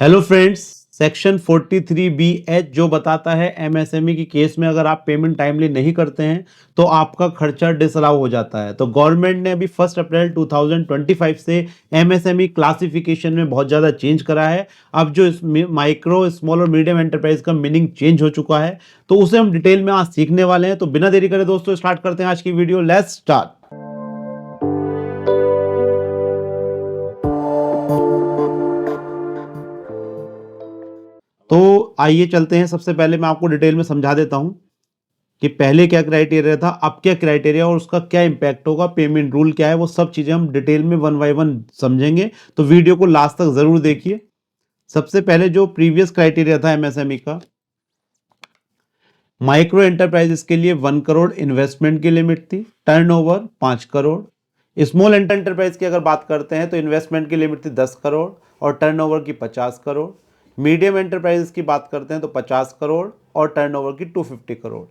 Hello friends. Section 43BH जो बताता है एमएसएमई की केस में अगर आप पेमेंट टाइमली नहीं करते हैं तो आपका खर्चा डिसअलाउ हो जाता है। तो गवर्नमेंट ने अभी 1 अप्रैल 2025 से एमएसएमई क्लासिफिकेशन में बहुत ज़्यादा चेंज करा है। अब जो माइक्रो स्मॉल और मीडियम एंटरप्राइज का मीनिंग चेंज हो चुका है, तो उसे हम डिटेल में आज सीखने वाले हैं। तो बिना देरी करे दोस्तों स्टार्ट करते हैं आज की वीडियो। Let's start. तो आइए चलते हैं। सबसे पहले मैं आपको डिटेल में समझा देता हूं कि पहले क्या क्राइटेरिया था, अब क्या क्राइटेरिया और उसका क्या इंपैक्ट होगा, पेमेंट रूल क्या है, वो सब चीजें हम डिटेल में वन बाय वन समझेंगे। तो वीडियो को लास्ट तक जरूर देखिए। सबसे पहले जो प्रीवियस क्राइटेरिया था एमएसएमई का, माइक्रो एंटरप्राइजेस के लिए 1 करोड़ इन्वेस्टमेंट की लिमिट थी, टर्नओवर 5 करोड़। स्मॉल एंटरप्राइज की अगर बात करते हैं तो इन्वेस्टमेंट की लिमिट थी 10 करोड़ और टर्नओवर की 50 करोड़। मीडियम एंटरप्राइजेस की बात करते हैं तो 50 करोड़ और टर्नओवर की 250 crore.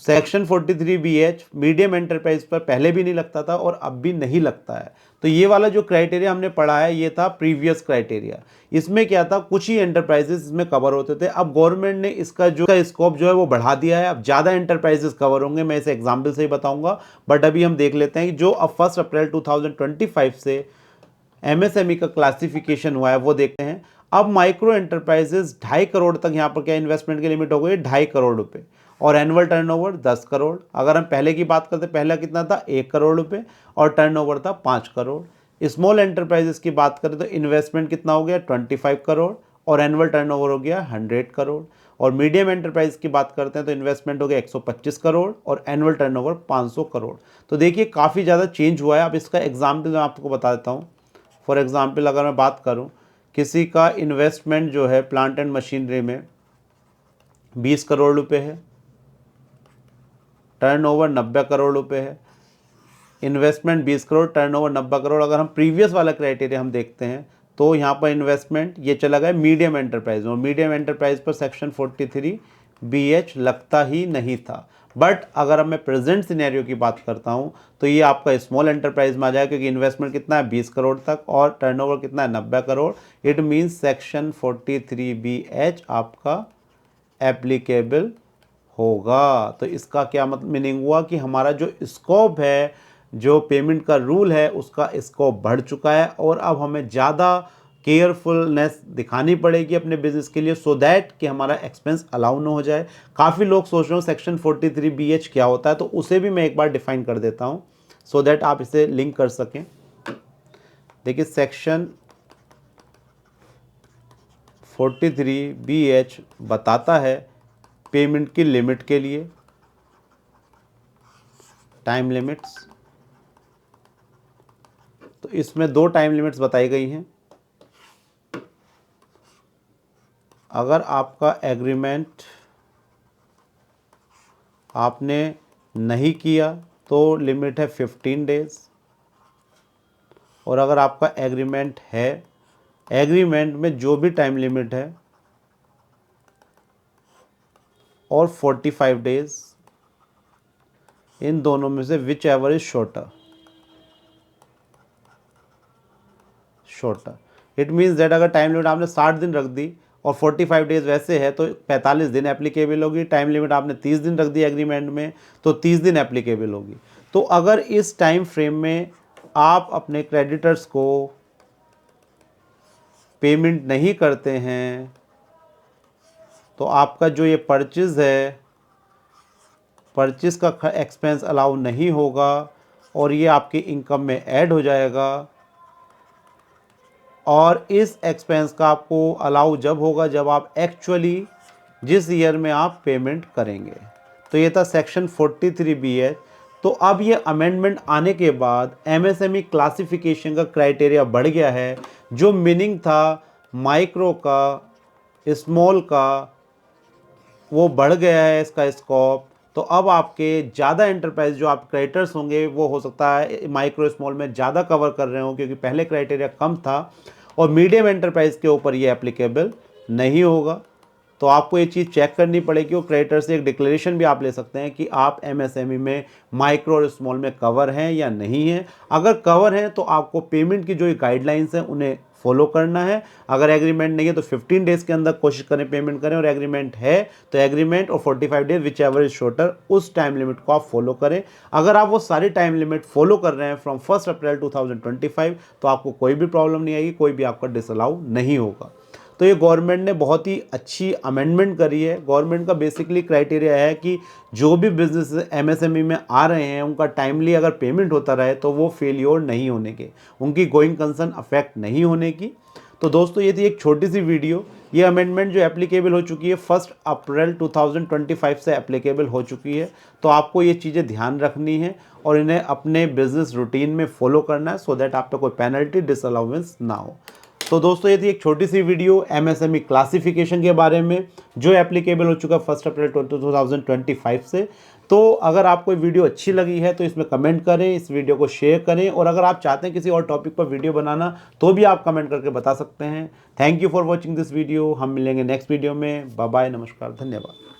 Section 43BH medium enterprise पर पहले भी नहीं लगता था और अब भी नहीं लगता है। तो ये वाला जो क्राइटेरिया हमने पढ़ा है ये था प्रीवियस क्राइटेरिया। इसमें क्या था, कुछ ही एंटरप्राइजेस इसमें कवर होते थे। अब गवर्नमेंट ने इसका जो स्कोप जो है वो बढ़ा दिया है। अब ज़्यादा एंटरप्राइजेस कवर होंगे, मैं इसे एग्जाम्पल से ही बताऊंगा। बट अभी हम देख लेते हैं कि जो अब 1 अप्रैल 2025 से एमएसएमई का क्लासिफिकेशन हुआ है वो देखते हैं। अब माइक्रो एंटरप्राइजेस 2.5 करोड़ तक, यहाँ पर क्या इन्वेस्टमेंट की लिमिट हो गई 2.5 करोड़ रुपए और एनुअल टर्नओवर 10 करोड़। अगर हम पहले की बात करते, पहला कितना था 1 करोड़ रुपए और टर्नओवर था 5 करोड़। स्मॉल एंटरप्राइजेस की बात करें तो इन्वेस्टमेंट कितना हो गया 25 करोड़ और एनुअल टर्नओवर हो गया 100 करोड़। और मीडियम एंटरप्राइज की बात करते हैं तो इन्वेस्टमेंट हो गया 125 करोड़ और एनुअल टर्नओवर 500 करोड़। तो देखिए काफ़ी ज़्यादा चेंज हुआ है। अब इसका एग्जाम्पल मैं आपको बता देता हूँ। फॉर एग्जाम्पल अगर मैं बात करूं, किसी का इन्वेस्टमेंट जो है प्लांट एंड मशीनरी में 20 करोड़ रुपए है, टर्नओवर 90 करोड़ रुपए है। Investment 20 crore, turnover 90 crore. अगर हम प्रीवियस वाला क्राइटेरिया हम देखते हैं तो यहाँ पर इन्वेस्टमेंट ये चला गया मीडियम एंटरप्राइज में। मीडियम एंटरप्राइज पर सेक्शन 43BH लगता ही नहीं था। बट अगर अब मैं प्रेजेंट सिनेरियो की बात करता हूँ तो ये आपका स्मॉल एंटरप्राइज में आ जाएगा, क्योंकि इन्वेस्टमेंट कितना है 20 करोड़ तक और टर्नओवर कितना है 90 crore. It means section 43BH आपका एप्लीकेबल होगा। तो इसका क्या मतलब मीनिंग हुआ कि हमारा जो स्कोप है, जो पेमेंट का रूल है, उसका स्कोप बढ़ चुका है और अब हमें ज़्यादा केयरफुलनेस दिखानी पड़ेगी अपने बिजनेस के लिए, सो दैट कि हमारा एक्सपेंस अलाउ ना हो जाए। काफ़ी लोग सोच रहे हो सेक्शन 43BH क्या होता है, तो उसे भी मैं एक बार डिफाइन कर देता हूँ सो दैट आप इसे लिंक कर सकें। देखिए सेक्शन 43BH बताता है पेमेंट की लिमिट के लिए, टाइम लिमिट्स। तो इसमें 2 टाइम लिमिट्स बताई गई हैं। अगर आपका एग्रीमेंट आपने नहीं किया तो लिमिट है 15 डेज, और अगर आपका एग्रीमेंट है, एग्रीमेंट में जो भी टाइम लिमिट है और 45 डेज, इन दोनों में से which ever is shorter. It means that अगर टाइम लिमिट आपने 60 दिन रख दी और 45 डेज वैसे है तो 45 दिन एप्लीकेबल होगी। टाइम लिमिट आपने 30 दिन रख दी एग्रीमेंट में तो 30 दिन एप्लीकेबल होगी। तो अगर इस टाइम फ्रेम में आप अपने क्रेडिटर्स को पेमेंट नहीं करते हैं तो आपका जो ये परचेज है, परचेज का एक्सपेंस अलाउ नहीं होगा और ये आपकी इनकम में ऐड हो जाएगा। और इस एक्सपेंस का आपको अलाउ जब होगा जब आप एक्चुअली जिस ईयर में आप पेमेंट करेंगे। तो ये था सेक्शन 43BH। तो अब ये अमेंडमेंट आने के बाद एमएसएमई क्लासिफिकेशन का क्राइटेरिया बढ़ गया है। जो मीनिंग था माइक्रो का, स्मॉल का, वो बढ़ गया है इसका स्कोप। तो अब आपके ज़्यादा एंटरप्राइज जो आप क्रेडिटर्स होंगे वो हो सकता है माइक्रो स्मॉल में ज़्यादा कवर कर रहे हो, क्योंकि पहले क्राइटेरिया कम था। और मीडियम एंटरप्राइज के ऊपर ये एप्लीकेबल नहीं होगा। तो आपको ये चीज़ चेक करनी पड़ेगी और क्रेडिटर से एक डिक्लेरेशन भी आप ले सकते हैं कि आप एमएसएमई में माइक्रो और स्मॉल में कवर हैं या नहीं हैं। अगर कवर हैं तो आपको पेमेंट की जो गाइडलाइंस हैं उन्हें फॉलो करना है। अगर एग्रीमेंट नहीं है तो 15 डेज़ के अंदर कोशिश करें पेमेंट करें, और एग्रीमेंट है तो एग्रीमेंट और 45 days which ever is shorter, उस टाइम लिमिट को आप फॉलो करें। अगर आप वो सारी टाइम लिमिट फॉलो कर रहे हैं फ्रॉम 1 अप्रैल 2025 तो आपको कोई भी प्रॉब्लम नहीं आएगी, कोई भी आपका डिसअलाउ नहीं होगा। तो ये गवर्नमेंट ने बहुत ही अच्छी अमेंडमेंट करी है। गवर्नमेंट का बेसिकली क्राइटेरिया है कि जो भी बिजनेस एमएसएमई में आ रहे हैं उनका टाइमली अगर पेमेंट होता रहे तो वो फेलियर नहीं होने के, उनकी गोइंग कंसर्न अफेक्ट नहीं होने की। तो दोस्तों ये थी एक छोटी सी वीडियो। ये अमेंडमेंट जो एप्लीकेबल हो चुकी है 1 अप्रैल 2025 से एप्लीकेबल हो चुकी है। तो आपको ये चीज़ें ध्यान रखनी है और इन्हें अपने बिजनेस रूटीन में फॉलो करना है, सो दैट आप पे कोई पेनल्टी डिसअलाउंस ना हो। तो दोस्तों ये थी एक छोटी सी वीडियो एमएसएमई क्लासिफिकेशन के बारे में जो एप्लीकेबल हो चुका है 1 अप्रैल 2025 से। तो अगर आपको वीडियो अच्छी लगी है तो इसमें कमेंट करें, इस वीडियो को शेयर करें, और अगर आप चाहते हैं किसी और टॉपिक पर वीडियो बनाना तो भी आप कमेंट करके बता सकते हैं। Thank you for watching this video. हम मिलेंगे नेक्स्ट वीडियो में। बाय बाय, नमस्कार, धन्यवाद।